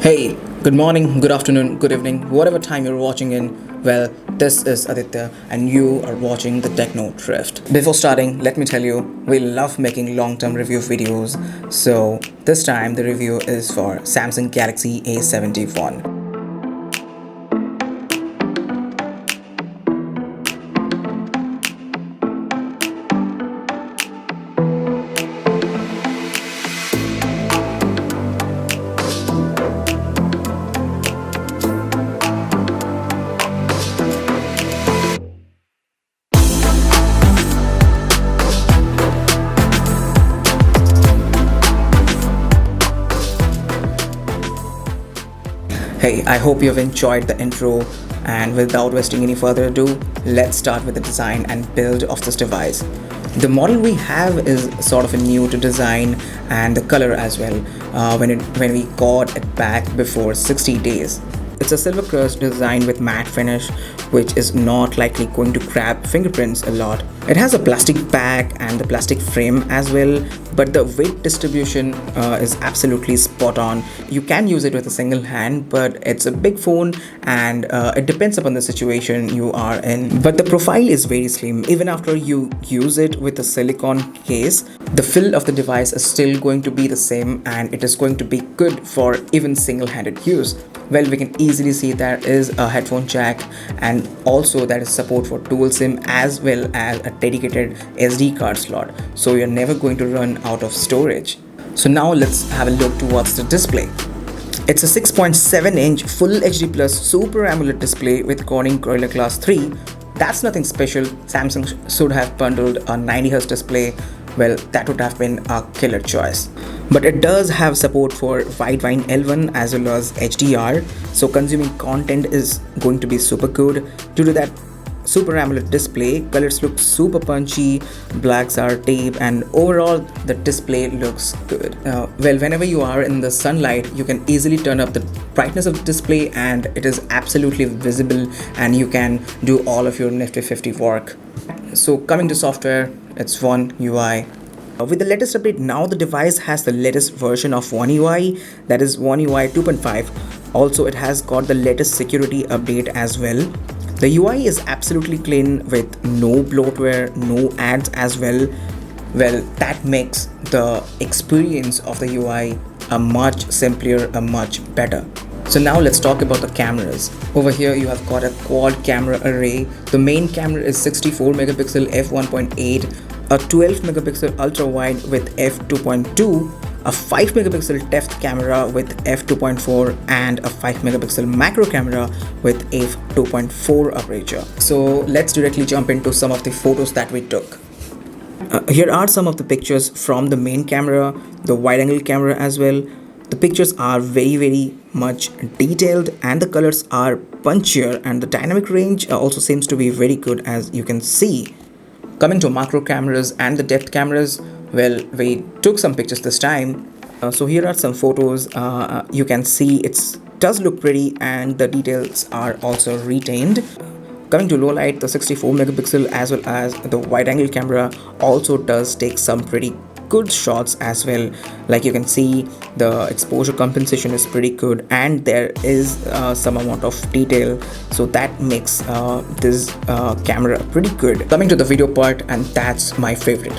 Hey, good morning, good afternoon, good evening, whatever time you're watching in. Well, this is Aditya, and you are watching the Techno Drift. Before starting, let me tell you, we love making long term review videos. So, this time the review is for Samsung Galaxy A71. Hey, I hope you've enjoyed the intro, and without wasting any further ado, let's start with the design and build of this device. The model we have is sort of a new to design and the color as well when we got it back before 60 days. It's a silver crust designed with matte finish, which is not likely going to grab fingerprints a lot. It has a plastic back and the plastic frame as well, but the weight distribution is absolutely spot on. You can use it with a single hand, but it's a big phone and it depends upon the situation you are in. But the profile is very slim. Even after you use it with a silicone case, the feel of the device is still going to be the same, and it is going to be good for even single-handed use. Well, we can easily see there is a headphone jack, and also there is support for dual SIM as well as a dedicated SD card slot, so you're never going to run out of storage. So now let's have a look towards the display. It's a 6.7-inch Full HD Plus Super AMOLED display with Corning Gorilla Glass 3. That's nothing special. Samsung should have bundled a 90Hz display. Well, that would have been a killer choice. But it does have support for Widevine L1 as well as HDR, so consuming content is going to be super good. Due to that Super AMOLED display, colors look super punchy, blacks are deep, and overall the display looks good. Well, whenever you are in the sunlight, you can easily turn up the brightness of the display and it is absolutely visible, and you can do all of your nifty 50 work. So coming to software, it's One UI. With the latest update, now the device has the latest version of One UI, that is One UI 2.5. Also, it has got the latest security update as well. The UI is absolutely clean with no bloatware, no ads as well. Well, that makes the experience of the UI a much simpler, a much better. So now let's talk about the cameras. Over here you have got a quad camera array. The main camera is 64 megapixel f1.8, a 12 megapixel ultra wide with f2.2, a 5 megapixel depth camera with f2.4, and a 5 megapixel macro camera with f2.4 aperture. So let's directly jump into some of the photos that we took. Here are some of the pictures from the main camera, the wide angle camera as well. The pictures are very much detailed and the colors are punchier, and the dynamic range also seems to be very good, as you can see. Coming to macro cameras and the depth cameras, well, we took some pictures this time. So here are some photos. You can see it does look pretty and the details are also retained. Coming to low light, the 64 megapixel as well as the wide angle camera also does take some pretty good shots as well. Like you can see, the exposure compensation is pretty good and there is some amount of detail, so that makes this camera pretty good. Coming to the video part, and that's my favorite.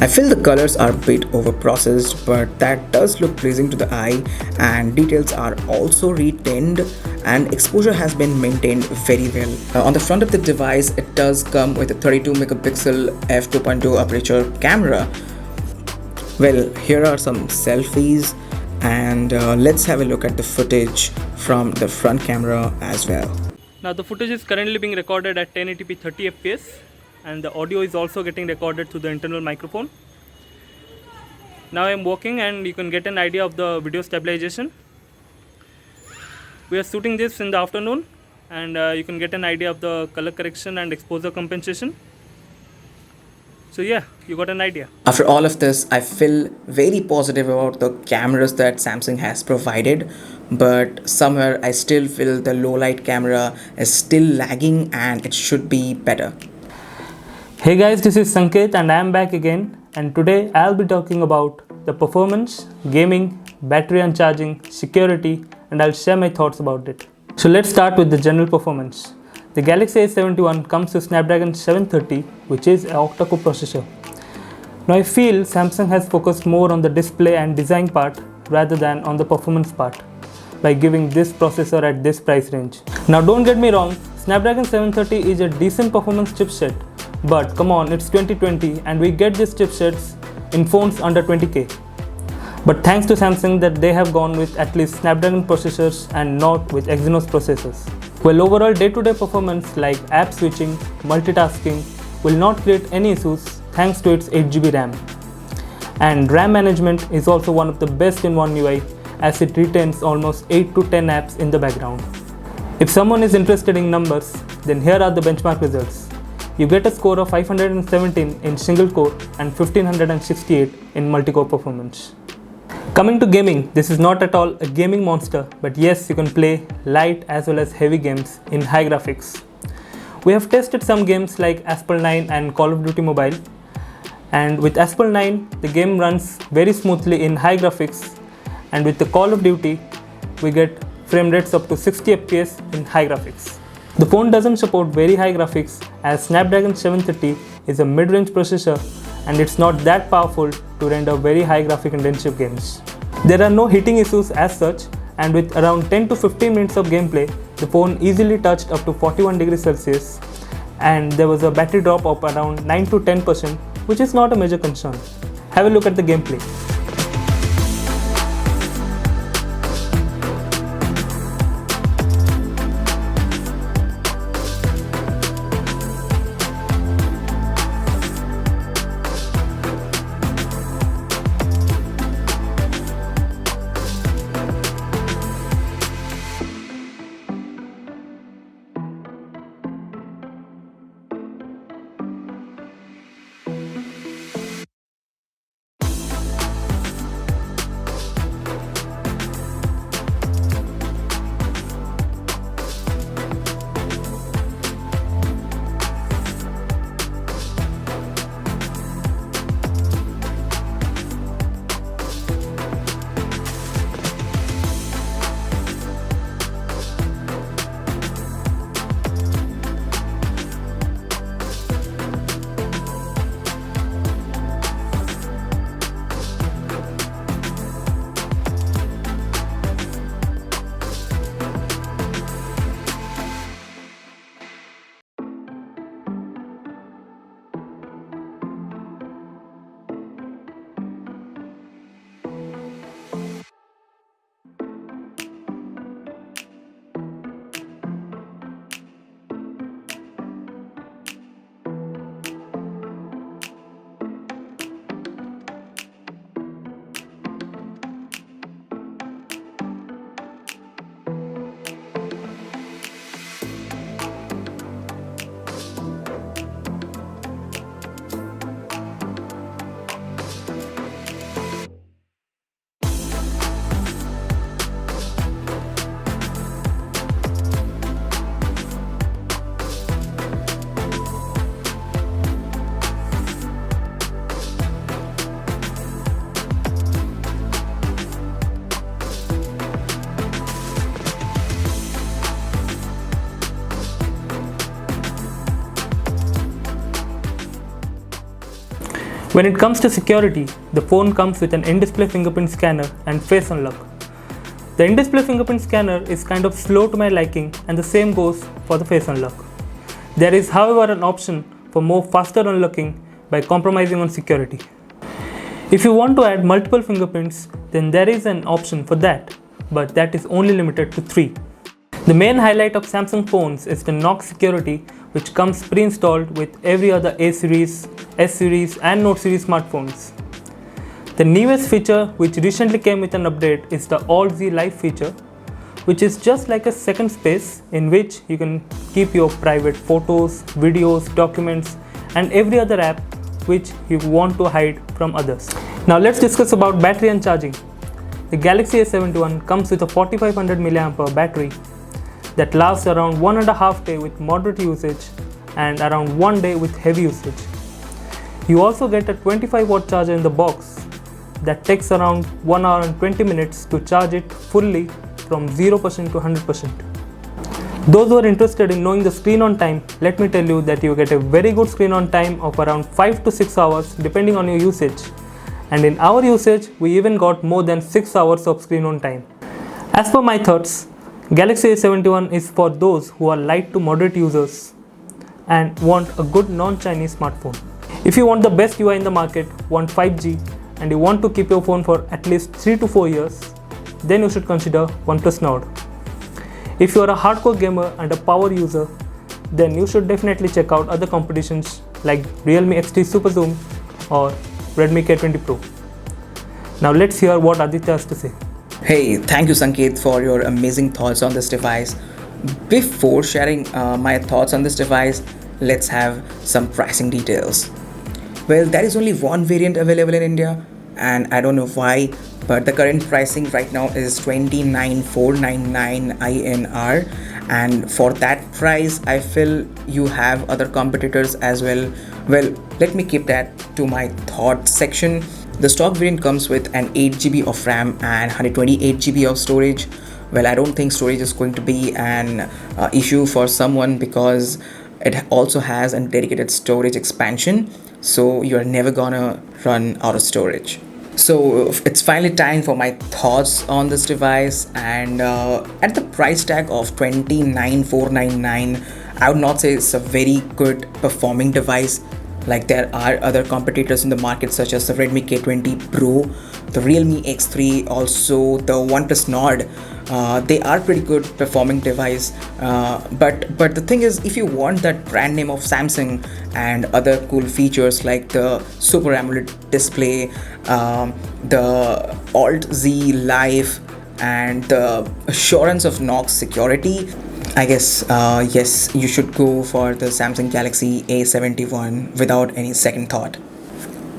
I feel the colors are a bit over processed, but that does look pleasing to the eye, and details are also retained and exposure has been maintained very well. On the front of the device, it does come with a 32 megapixel f2.2 aperture camera. Well, here are some selfies, and let's have a look at the footage from the front camera as well. Now the footage is currently being recorded at 1080p 30 fps, and the audio is also getting recorded through the internal microphone. Now I am walking and you can get an idea of the video stabilization. We are shooting this in the afternoon, and you can get an idea of the color correction and exposure compensation. So yeah, you got an idea. After all of this, I feel very positive about the cameras that Samsung has provided, but somewhere I still feel the low light camera is still lagging and it should be better. Hey guys, this is Sanket and I am back again, and today I'll be talking about the performance, gaming battery and charging, security, and I'll share my thoughts about it. So let's start with the general performance. The Galaxy A71 comes with Snapdragon 730, which is an octa-core processor. Now I feel Samsung has focused more on the display and design part rather than on the performance part by giving this processor at this price range. Now don't get me wrong, Snapdragon 730 is a decent performance chipset, but come on, it's 2020 and we get these chipsets in phones under 20k. But thanks to Samsung that they have gone with at least Snapdragon processors and not with Exynos processors. Well, overall day-to-day performance like app switching, multitasking will not create any issues thanks to its 8GB RAM. And RAM management is also one of the best in One UI as it retains almost 8 to 10 apps in the background. If someone is interested in numbers, then here are the benchmark results. You get a score of 517 in single core and 1568 in multi-core performance. Coming to gaming, this is not at all a gaming monster, but yes, you can play light as well as heavy games in high graphics. We have tested some games like Asphalt 9 and Call of Duty Mobile, and with Asphalt 9, the game runs very smoothly in high graphics, and with the Call of Duty, we get frame rates up to 60 FPS in high graphics. The phone doesn't support very high graphics as Snapdragon 730 is a mid-range processor and it's not that powerful to render very high graphic intensive games. There are no heating issues as such, and with around 10 to 15 minutes of gameplay, the phone easily touched up to 41 degrees Celsius and there was a battery drop of around 9 to 10%, which is not a major concern. Have a look at the gameplay. When it comes to security, the phone comes with an in-display fingerprint scanner and face unlock. The in-display fingerprint scanner is kind of slow to my liking, and the same goes for the face unlock. There is, however, an option for more faster unlocking by compromising on security. If you want to add multiple fingerprints, then there is an option for that, but that is only limited to 3. The main highlight of Samsung phones is the Knox security, which comes pre-installed with every other A series, S series and Note series smartphones. The newest feature, which recently came with an update, is the Alt-Z Live feature, which is just like a second space in which you can keep your private photos, videos, documents and every other app which you want to hide from others. Now let's discuss about battery and charging. The Galaxy A71 comes with a 4500 mAh battery that lasts around 1.5 days with moderate usage and around 1 day with heavy usage. You also get a 25 watt charger in the box that takes around 1 hour and 20 minutes to charge it fully from 0% to 100%. Those who are interested in knowing the screen on time, let me tell you that you get a very good screen on time of around 5 to 6 hours depending on your usage. And in our usage, we even got more than 6 hours of screen on time. As per my thoughts, Galaxy A71 is for those who are light to moderate users and want a good non-Chinese smartphone. If you want the best UI in the market, want 5G, and you want to keep your phone for at least 3 to 4 years, then you should consider Oneplus Nord. If you are a hardcore gamer and a power user, then you should definitely check out other competitions like Realme X3 Super Zoom or Redmi K20 Pro. Now let's hear what Aditya has to say. Hey, thank you Sanket for your amazing thoughts on this device. Before sharing my thoughts on this device, let's have some pricing details. Well, there is only one variant available in India, and I don't know why, but the current pricing right now is 29,499 INR, and for that price I feel you have other competitors as well. Well, let me keep that to my thought section. The stock variant comes with an 8GB of RAM and 128GB of storage. Well, I don't think storage is going to be an issue for someone because it also has a dedicated storage expansion, so you're never gonna run out of storage. So it's finally time for my thoughts on this device, and at the price tag of 29,499, I would not say it's a very good performing device. Like, there are other competitors in the market such as the Redmi K20 Pro, the Realme X3, also the Oneplus Nord. They are pretty good performing device, but the thing is, if you want that brand name of Samsung and other cool features like the Super AMOLED display, the Alt Z Live, and the assurance of Knox security, I guess yes, you should go for the Samsung Galaxy A71 without any second thought.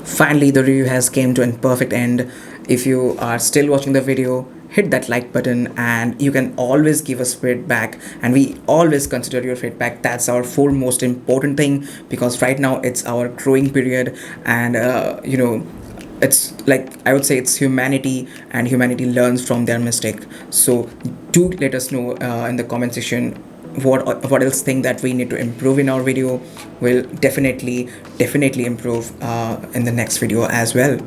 Finally, the review has came to a perfect end. If you are still watching the video, hit that like button, and you can always give us feedback, and we always consider your feedback. That's our foremost important thing, because right now it's our growing period, and it's like, I would say, it's humanity, and humanity learns from their mistake. So do let us know in the comment section what else thing that we need to improve in our video. We'll definitely improve in the next video as well.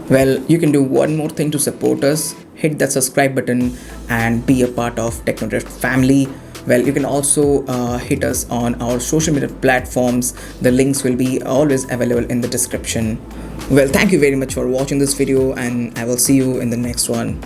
Well, you can do one more thing to support us. Hit that subscribe button and be a part of Technodrift family. Well, you can also hit us on our social media platforms. The links will be always available in the description. Well, thank you very much for watching this video, and I will see you in the next one.